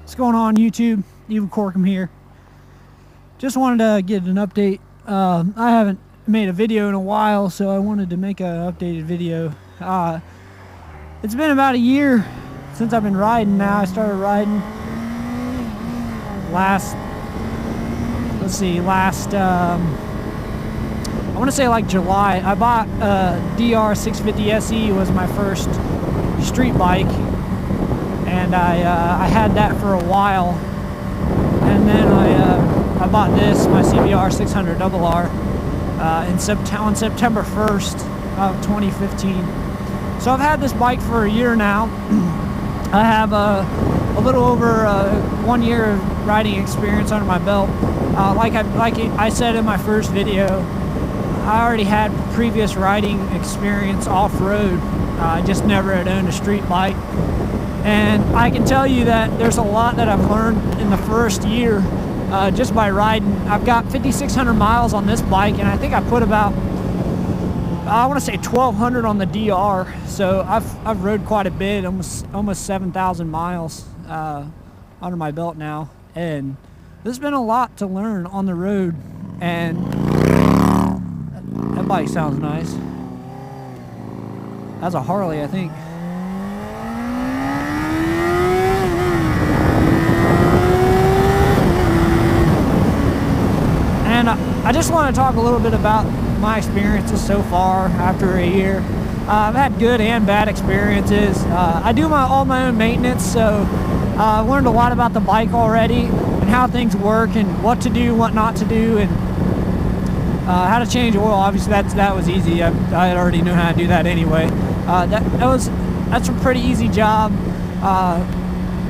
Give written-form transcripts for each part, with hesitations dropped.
What's going on, YouTube? Evil Corkum here. Just wanted to get an update. I haven't made a video in a while, so I wanted to make an updated video. It's been about a year since I've been riding now. I started riding I want to say like July. I bought a DR 650 SE, was my first street bike, and I had that for a while, and then I bought this, my CBR 600 RR, on September 1st of 2015. So I've had this bike for a year now. I have a little over 1 year of riding experience under my belt. Like I said in my first video, I already had previous riding experience off-road. I just never had owned a street bike. And I can tell you that there's a lot that I've learned in the first year just by riding. I've got 5,600 miles on this bike, and I think I put about, I want to say 1,200 on the DR. So I've rode quite a bit, almost 7,000 miles under my belt now. And there's been a lot to learn on the road, and that bike sounds nice. That's a Harley, I think. And I just want to talk a little bit about my experiences so far after a year. I've had good and bad experiences. I do all my own maintenance, so I've learned a lot about the bike already and how things work and what to do, what not to do, and how to change oil. Obviously that was easy. I already knew how to do that anyway. That's a pretty easy job.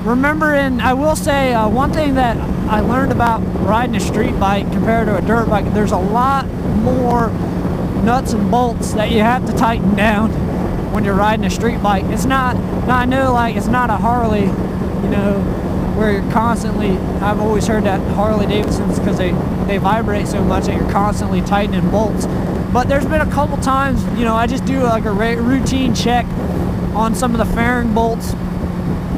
Remembering, I will say one thing that I learned about riding a street bike compared to a dirt bike, there's a lot more nuts and bolts that you have to tighten down when you're riding a street bike. It's not, I know, like, it's not a Harley, you know, where you're constantly, I've always heard that Harley Davidsons, because they vibrate so much that you're constantly tightening bolts. But there's been a couple times, you know, I just do like a routine check on some of the fairing bolts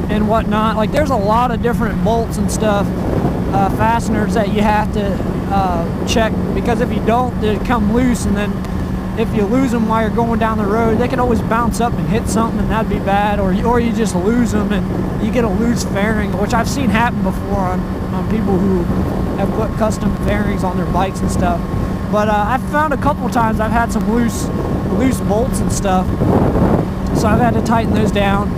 and whatnot. Like, there's a lot of different bolts and stuff, fasteners that you have to check, because if you don't, they come loose, and then if you lose them while you're going down the road, they can always bounce up and hit something, and that'd be bad. Or you just lose them and you get a loose fairing, which I've seen happen before on people who have put custom fairings on their bikes and stuff. But I've found a couple times I've had some loose bolts and stuff, so I've had to tighten those down.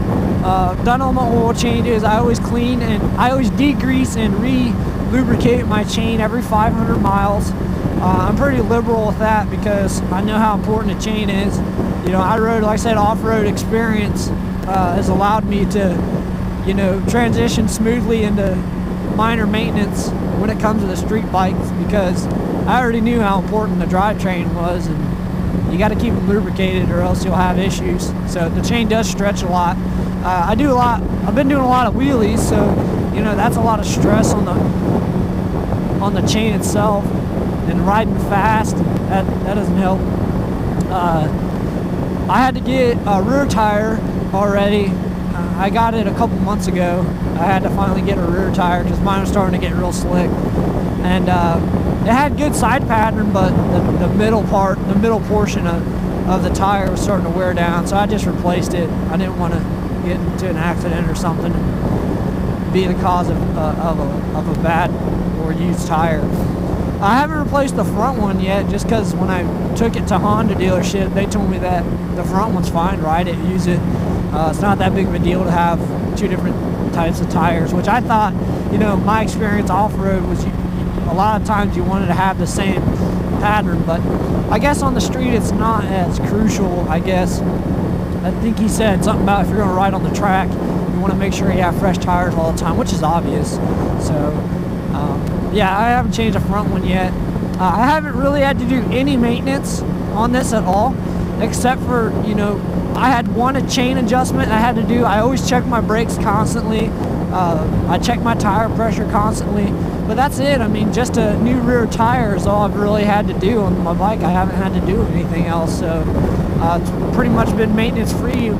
Done all my oil changes. I always clean and I always degrease and re-lubricate my chain every 500 miles. I'm pretty liberal with that because I know how important a chain is. You know, I rode, like I said, off-road experience has allowed me to, you know, transition smoothly into minor maintenance when it comes to the street bikes, because I already knew how important the drivetrain was, and you got to keep it lubricated or else you'll have issues. So the chain does stretch a lot. I've been doing a lot of wheelies, so, you know, that's a lot of stress on the chain itself, and riding fast, that doesn't help. I had to get a rear tire already. I got it a couple months ago. I had to finally get a rear tire because mine was starting to get real slick, and it had good side pattern, but the middle portion of the tire was starting to wear down, so I just replaced it. I didn't want to get into an accident or something and be the cause of a bad or used tire. I haven't replaced the front one yet, just because when I took it to Honda dealership, they told me that the front one's fine, ride it, use it. It's not that big of a deal to have two different types of tires, which I thought, you know, my experience off-road was a lot of times you wanted to have the same pattern, but I guess on the street it's not as crucial, I guess. I think he said something about if you're going to ride on the track, you want to make sure you have fresh tires all the time, which is obvious. So, yeah, I haven't changed the front one yet. I haven't really had to do any maintenance on this at all, except for, you know, I had one chain adjustment I had to do. I always check my brakes constantly. I check my tire pressure constantly, but that's it. I mean, just a new rear tire is all I've really had to do on my bike. I haven't had to do anything else, so it's pretty much been maintenance free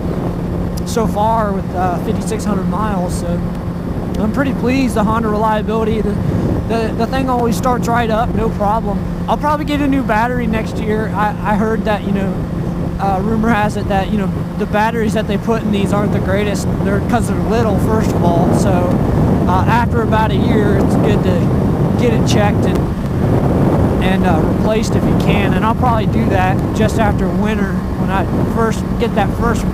so far with 5,600 miles. So I'm pretty pleased. The Honda reliability, the thing always starts right up, no problem. I'll probably get a new battery next year. I heard that, you know, rumor has it that, you know, the batteries that they put in these aren't the greatest. They're because they're little, first of all. So after about a year, it's good to get it checked and replaced if you can. And I'll probably do that just after winter when I first get that first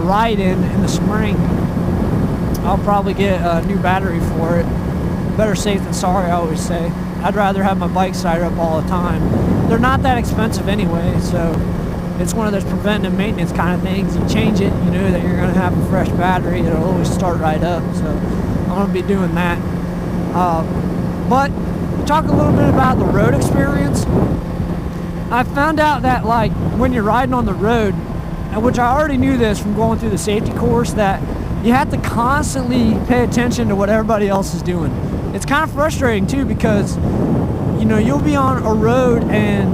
ride in the spring. I'll probably get a new battery for it. Better safe than sorry, I always say. I'd rather have my bike started up all the time. They're not that expensive anyway, so it's one of those preventive maintenance kind of things. You change it, you know that you're going to have a fresh battery. It'll always start right up, so I'm going to be doing that. But talk a little bit about the road experience. I found out that, like, when you're riding on the road, which I already knew this from going through the safety course, that you have to constantly pay attention to what everybody else is doing. It's kind of frustrating too, because, you know, you'll be on a road and,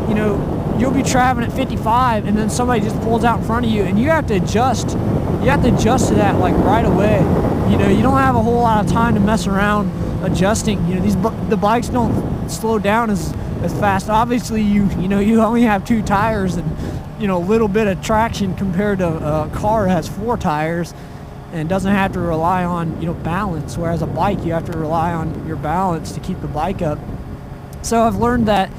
you know, you'll be traveling at 55 and then somebody just pulls out in front of you and you have to adjust. You have to adjust to that, like, right away. You know, you don't have a whole lot of time to mess around adjusting. You know, the bikes don't slow down as fast. Obviously, you know, you only have 2 tires and, you know, a little bit of traction compared to a car that has 4 tires and doesn't have to rely on, you know, balance, whereas a bike, you have to rely on your balance to keep the bike up. So I've learned that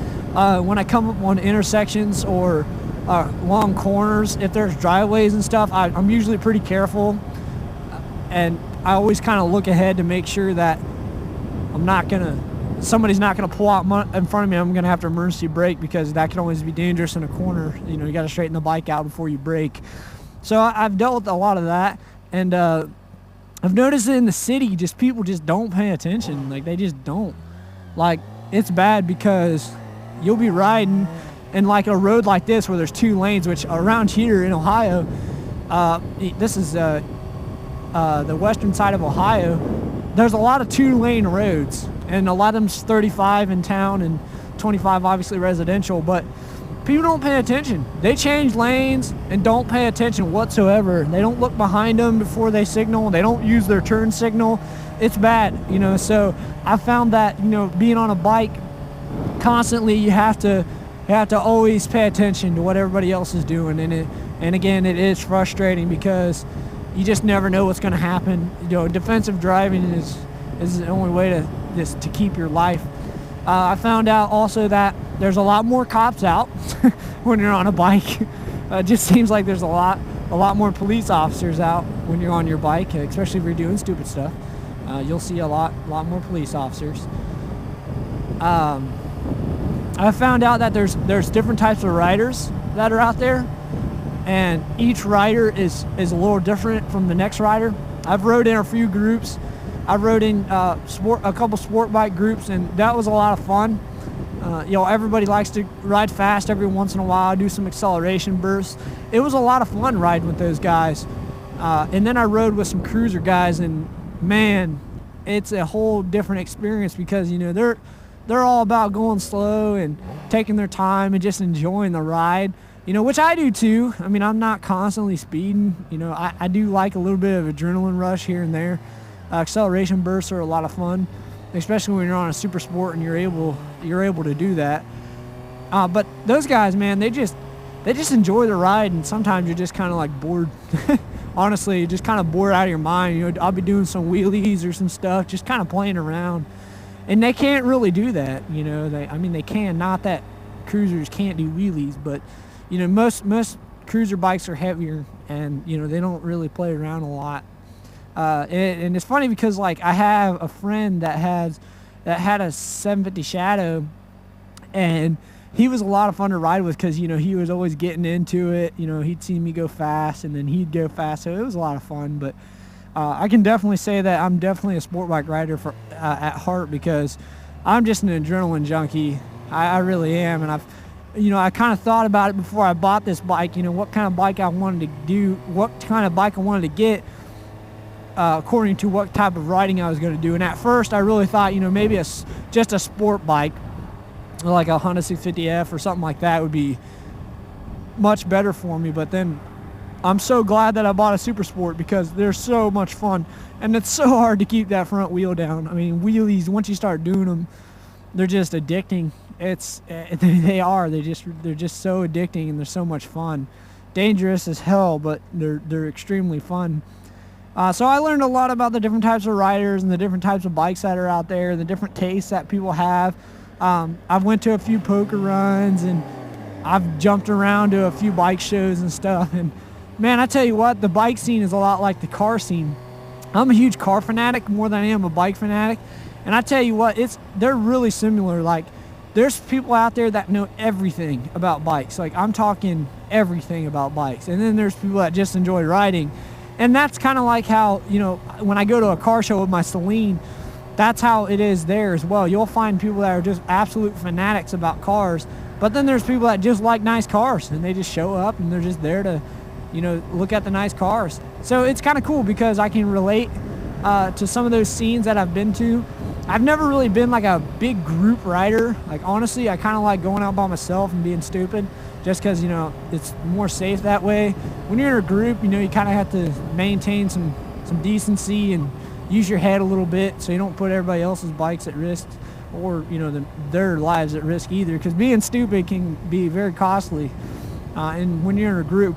when I come up on intersections or long corners, if there's driveways and stuff, I'm usually pretty careful, and I always kind of look ahead to make sure that somebody's not gonna pull out in front of me. I'm gonna have to emergency brake, because that can always be dangerous in a corner. You know, you gotta straighten the bike out before you brake. So I've dealt with a lot of that, and I've noticed that in the city, just people just don't pay attention. Like, they just don't. Like, it's bad, because you'll be riding in, like, a road like this where there's 2 lanes, which around here in Ohio, this is the western side of Ohio, there's a lot of 2-lane roads, and a lot of them's 35 in town and 25 obviously residential, but people don't pay attention. They change lanes and don't pay attention whatsoever. They don't look behind them before they signal. They don't use their turn signal. It's bad, you know. So I found that, you know, being on a bike constantly, you have to always pay attention to what everybody else is doing. And again, it is frustrating, because you just never know what's going to happen. You know, defensive driving is the only way to keep your life. I found out also that there's a lot more cops out when you're on a bike. It just seems like there's a lot more police officers out when you're on your bike, especially if you're doing stupid stuff. You'll see a lot more police officers. I found out that there's different types of riders that are out there, and each rider is a little different from the next rider. I've rode in a few groups. I rode in a couple sport bike groups, and that was a lot of fun. You know, everybody likes to ride fast every once in a while, do some acceleration bursts. It was a lot of fun riding with those guys. And then I rode with some cruiser guys, and man, it's a whole different experience, because, you know, they're all about going slow and taking their time and just enjoying the ride. You know, which I do too. I mean, I'm not constantly speeding. You know, I do like a little bit of adrenaline rush here and there. Acceleration bursts are a lot of fun, especially when you're on a super sport and you're able to do that. But those guys, man, they just enjoy the ride, and sometimes you're just kind of like bored. Honestly, you're just kind of bored out of your mind. You know, I'll be doing some wheelies or some stuff, just kind of playing around, and they can't really do that. You know, they can. Not that cruisers can't do wheelies, but you know, most cruiser bikes are heavier, and you know, they don't really play around a lot. And it's funny, because, like, I have a friend that had a 750 Shadow, and he was a lot of fun to ride with, because, you know, he was always getting into it. You know, he'd see me go fast, and then he'd go fast, so it was a lot of fun. But I can definitely say that I'm definitely a sport bike rider at heart, because I'm just an adrenaline junkie. I really am, and I kind of thought about it before I bought this bike, you know, what kind of bike I wanted to do, what kind of bike I wanted to get, according to what type of riding I was going to do. And at first I really thought, you know, maybe just a sport bike, like a Honda 650F or something like that, would be much better for me. But then I'm so glad that I bought a Super Sport because they're so much fun, and it's so hard to keep that front wheel down. I mean, wheelies, once you start doing them, they're just addicting. They're just so addicting, and they're so much fun. Dangerous as hell, but they're extremely fun. So I learned a lot about the different types of riders and the different types of bikes that are out there, the different tastes that people have. I've went to a few poker runs, and I've jumped around to a few bike shows and stuff. And man, I tell you what, the bike scene is a lot like the car scene. I'm a huge car fanatic more than I am a bike fanatic. And I tell you what, they're really similar. Like, there's people out there that know everything about bikes. Like, I'm talking everything about bikes. And then there's people that just enjoy riding. And that's kind of like how, you know, when I go to a car show with my Celine, that's how it is there as well. You'll find people that are just absolute fanatics about cars. But then there's people that just like nice cars, and they just show up and they're just there to, you know, look at the nice cars. So it's kind of cool because I can relate to some of those scenes that I've been to. I've never really been like a big group rider. Like, honestly, I kind of like going out by myself and being stupid just because, you know, it's more safe that way. When you're in a group, you know, you kind of have to maintain some decency and use your head a little bit so you don't put everybody else's bikes at risk, or, you know, their lives at risk either, because being stupid can be very costly. And when you're in a group,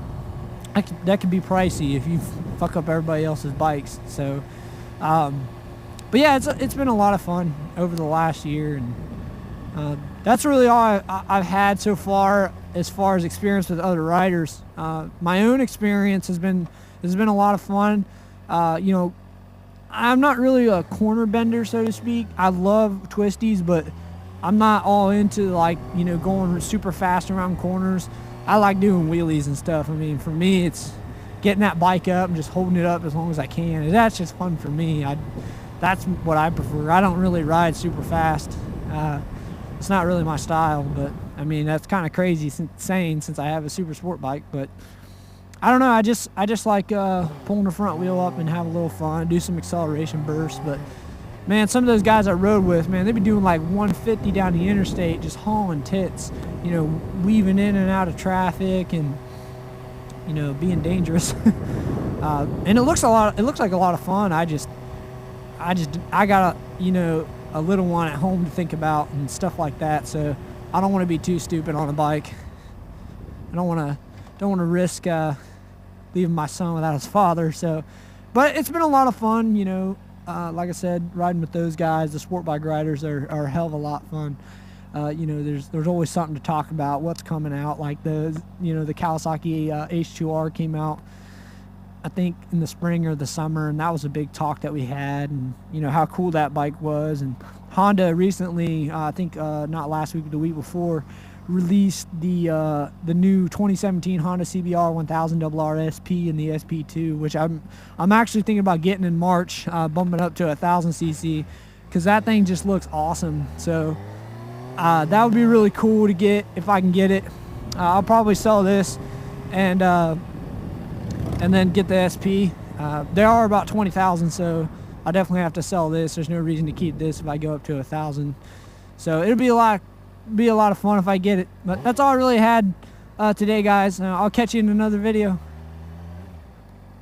that can be pricey if you fuck up everybody else's bikes. So but yeah, it's been a lot of fun over the last year, and that's really all I've had so far as experience with other riders. My own experience has been a lot of fun. You know, I'm not really a corner bender, so to speak. I love twisties, but I'm not all into, like, you know, going super fast around corners. I like doing wheelies and stuff. I mean, for me, it's getting that bike up and just holding it up as long as I can. And that's just fun for me. That's what I prefer. I don't really ride super fast. It's not really my style, but I mean, that's kind of crazy saying since I have a Super Sport bike. But I don't know. I just like pulling the front wheel up and have a little fun, do some acceleration bursts. But man, some of those guys I rode with, man, they be doing like 150 down the interstate, just hauling tits, you know, weaving in and out of traffic and, you know, being dangerous. And it looks like a lot of fun. I got you know, a little one at home to think about and stuff like that, so I don't want to be too stupid on a bike. I don't want to risk leaving my son without his father. So, but it's been a lot of fun, you know. Like I said, riding with those guys, the sport bike riders are a hell of a lot fun. You know, there's always something to talk about, what's coming out. Like the Kawasaki H2R came out, I think, in the spring or the summer, and that was a big talk that we had, and, you know, how cool that bike was. And Honda recently, I think not last week, but the week before, released the new 2017 Honda CBR 1000 RR SP and the SP2, which I'm actually thinking about getting in March, bumping up to 1000 cc, because that thing just looks awesome. So that would be really cool to get if I can get it. I'll probably sell this and then get the SP. They are about 20,000, so I definitely have to sell this. There's no reason to keep this if I go up to 1,000. So it'll be a lot of fun if I get it. But that's all I really had today, guys. I'll catch you in another video.